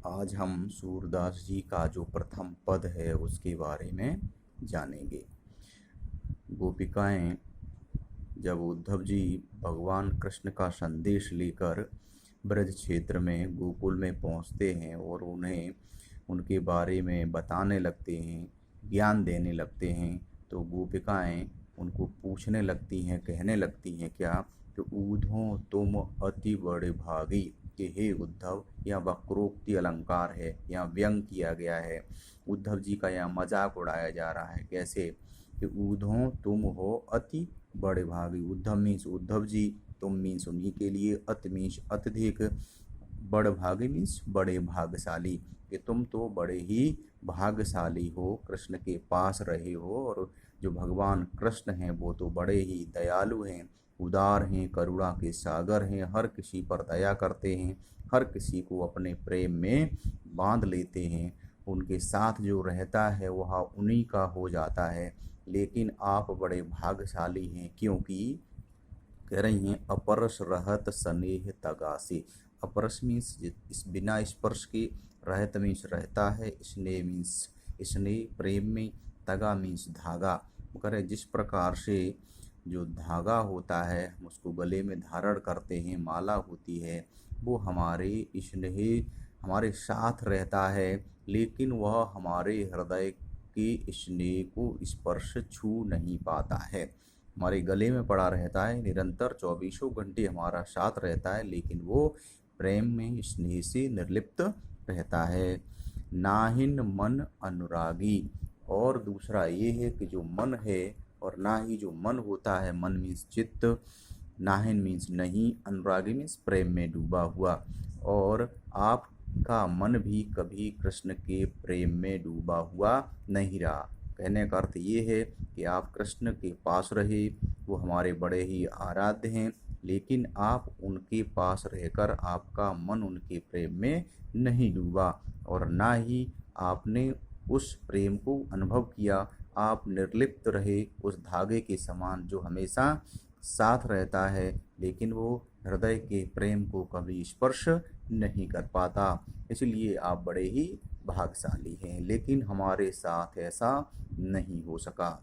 आज हम सूरदास जी का जो प्रथम पद है उसके बारे में जानेंगे। गोपिकाएं जब उद्धव जी भगवान कृष्ण का संदेश लेकर ब्रज क्षेत्र में गोकुल में पहुंचते हैं और उन्हें उनके बारे में बताने लगते हैं, ज्ञान देने लगते हैं, तो गोपिकाएं उनको पूछने लगती हैं, कहने लगती हैं क्या कि ऊधो तुम अति बड़े भागी। कि हे उद्धव, यह वक्रोक्ति अलंकार है, यह व्यंग किया गया है। उद्धव जी का यह मजाक उड़ाया जा रहा है। कैसे कि ऊधो तुम हो अति बड़े भागी। उद्धव मीन्स उद्धव जी, तुम मीन्स उन्हीं के लिए, अति मीन्स अत्यधिक, बड़ भागी मीन्स बड़े भाग्यशाली। कि तुम तो बड़े ही भाग्यशाली हो, कृष्ण के पास रहे हो। और जो भगवान कृष्ण हैं वो तो बड़े ही दयालु हैं, उदार हैं, करुणा के सागर हैं, हर किसी पर दया करते हैं, हर किसी को अपने प्रेम में बांध लेते हैं। उनके साथ जो रहता है वह उन्हीं का हो जाता है। लेकिन आप बड़े भाग्यशाली हैं, क्योंकि कह रही हैं अपरस रहत स्नेह तगासे। अपरस मीन्स इस बिना स्पर्श के, रहत मीन्स रहता है, स्नेह मीन्स स्नेह प्रेम में, तगा मीन्स धागा। वो कह रहे जिस प्रकार से जो धागा होता है हम उसको गले में धारण करते हैं, माला होती है, वो हमारे स्नेह हमारे साथ रहता है, लेकिन वह हमारे हृदय के स्नेह को स्पर्श छू नहीं पाता है। हमारे गले में पड़ा रहता है, निरंतर चौबीसों घंटे हमारा साथ रहता है, लेकिन वो प्रेम में स्नेह से निर्लिप्त रहता है। नाहिन मन अनुरागी। और दूसरा ये है कि जो मन है और ना ही जो मन होता है, मन मीन्स चित्त, नाहिन मीन्स नहीं, अनुरागी मीन्स प्रेम में डूबा हुआ। और आपका मन भी कभी कृष्ण के प्रेम में डूबा हुआ नहीं रहा। कहने का अर्थ ये है कि आप कृष्ण के पास रहे, वो हमारे बड़े ही आराध्य हैं, लेकिन आप उनके पास रहकर आपका मन उनके प्रेम में नहीं डूबा और ना ही आपने उस प्रेम को अनुभव किया। आप निर्लिप्त रहे उस धागे के समान जो हमेशा साथ रहता है, लेकिन वो हृदय के प्रेम को कभी स्पर्श नहीं कर पाता। इसलिए आप बड़े ही भाग्यशाली हैं, लेकिन हमारे साथ ऐसा नहीं हो सका।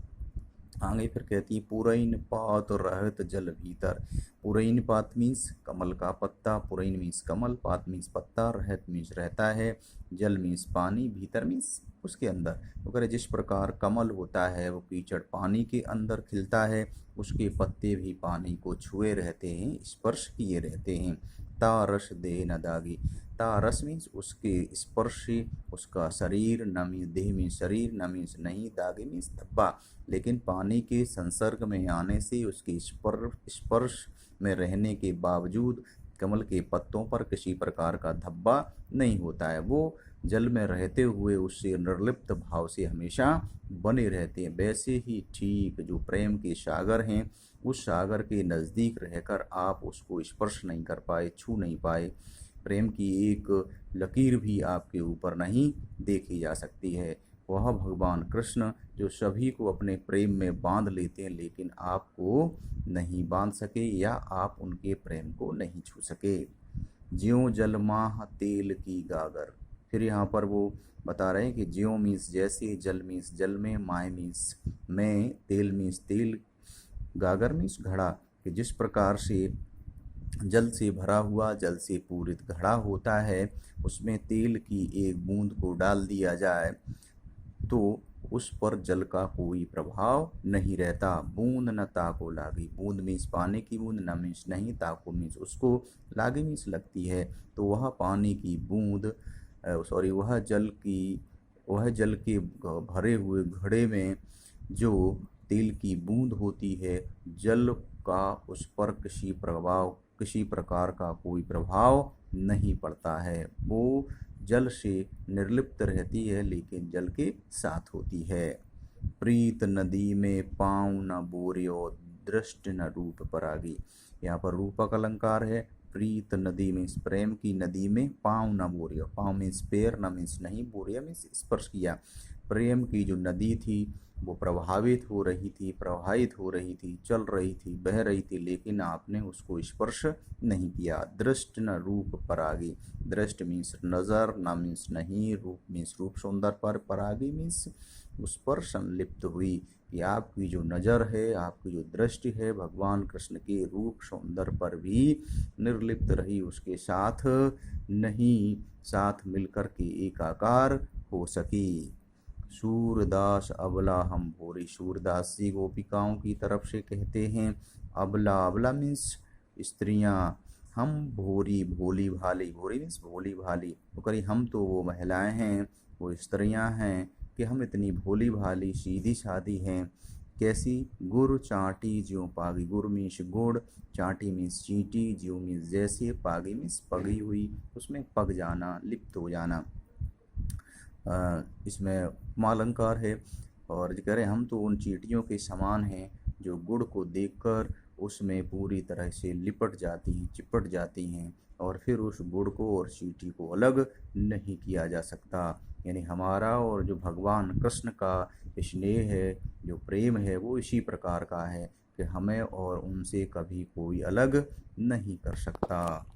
आगे फिर कहती है पुरैन पात रहत जल भीतर। पुरैन पात मीन्स कमल का पत्ता, पुरैन मीन्स कमल, पात मीन्स पत्ता, रहत मीन्स रहता है, जल मीन्स पानी, भीतर मीन्स उसके अंदर। तो कह रहे जिस प्रकार कमल होता है वो कीचड़ पानी के अंदर खिलता है, उसके पत्ते भी पानी को छुए रहते हैं, स्पर्श किए रहते हैं। तारस दे न दागी। तारस मीन्स उसके स्पर्श से उसका शरीर, न मीन्स देह में शरीर, न मीन्स नहीं, दागी मीन्स धब्बा। लेकिन पानी के संसर्ग में आने से उसके स्पर्श में रहने के बावजूद कमल के पत्तों पर किसी प्रकार का धब्बा नहीं होता है। वो जल में रहते हुए उससे निर्लिप्त भाव से हमेशा बने रहते हैं। वैसे ही ठीक जो प्रेम के सागर हैं, उस सागर के नज़दीक रहकर आप उसको स्पर्श नहीं कर पाए, छू नहीं पाए, प्रेम की एक लकीर भी आपके ऊपर नहीं देखी जा सकती है। वह भगवान कृष्ण जो सभी को अपने प्रेम में बांध लेते हैं, लेकिन आपको नहीं बांध सके या आप उनके प्रेम को नहीं छू सके। ज्यों जल माह तेल की गागर। फिर यहाँ पर वो बता रहे हैं कि ज्यों मीन्स जैसे, जल मीन्स जल में, माय मीन्स में, तेल मीन्स तेल, गागर मीन्स घड़ा। कि जिस प्रकार से जल से भरा हुआ, जल से पूरित घड़ा होता है, उसमें तेल की एक बूंद को डाल दिया जाए तो उस पर जल का कोई प्रभाव नहीं रहता। बूंद न ताको लागी। बूंद मीन्स पानी की बूंद, न मीन्स नहीं, ताको मीन्स उसको, लागी मीन्स लगती है। तो वह पानी की बूंद सॉरी वह जल के भरे हुए घड़े में जो तेल की बूंद होती है, जल का उस पर किसी प्रकार का कोई प्रभाव नहीं पड़ता है। वो जल से निर्लिप्त रहती है, लेकिन जल के साथ होती है। प्रीत नदी में पाँव न बोरियो, दृष्ट न रूप परागी। यहाँ पर रूपक अलंकार है। प्रीत नदी मीन्स प्रेम की नदी में पाँव न बोरियो। पाँव मीन्स पैर, न मीन्स नहीं, बोरिया मीन्स स्पर्श किया। प्रेम की जो नदी थी वो प्रवाहित हो रही थी, चल रही थी, बह रही थी, लेकिन आपने उसको स्पर्श नहीं किया। दृष्ट न रूप परागी, दृष्ट मीन्स नजर, न मीन्स नहीं, रूप मीन्स रूप सौंदर्य पर, परागी मीन्स उस पर संलिप्त हुई कि आपकी जो नज़र है, आपकी जो दृष्टि है भगवान कृष्ण के रूप सौंदर्य पर भी निर्लिप्त रही, उसके साथ नहीं, साथ मिलकर के एकाकार हो सकी। सूरदास अबला हम भोरी, सूरदास जी गोपिकाओं की तरफ से कहते हैं। अबला, अबला मीन्स स्त्रियां, हम भोरी, भोली भाली, भोरी मीन्स भोली भाली, तो करी हम तो वो महिलाएं हैं, वो स्त्रियां हैं कि हम इतनी भोली भाली सीधी सादी हैं। कैसी? गुर चाटी ज्यों पागी, गुर मीन्स गुड़, चाटी मीन्स चींटी, ज्यों मीन्स जैसे, पागी मीन्स पगी हुई, उसमें पग जाना, लिप्त हो जाना। इसमें उपमालंकार है और कह रहे हम तो उन चींटियों के समान हैं जो गुड़ को देखकर उसमें पूरी तरह से लिपट जाती हैं, चिपट जाती हैं, और फिर उस गुड़ को और चींटी को अलग नहीं किया जा सकता। यानी हमारा और जो भगवान कृष्ण का स्नेह है, जो प्रेम है, वो इसी प्रकार का है कि हमें और उनसे कभी कोई अलग नहीं कर सकता।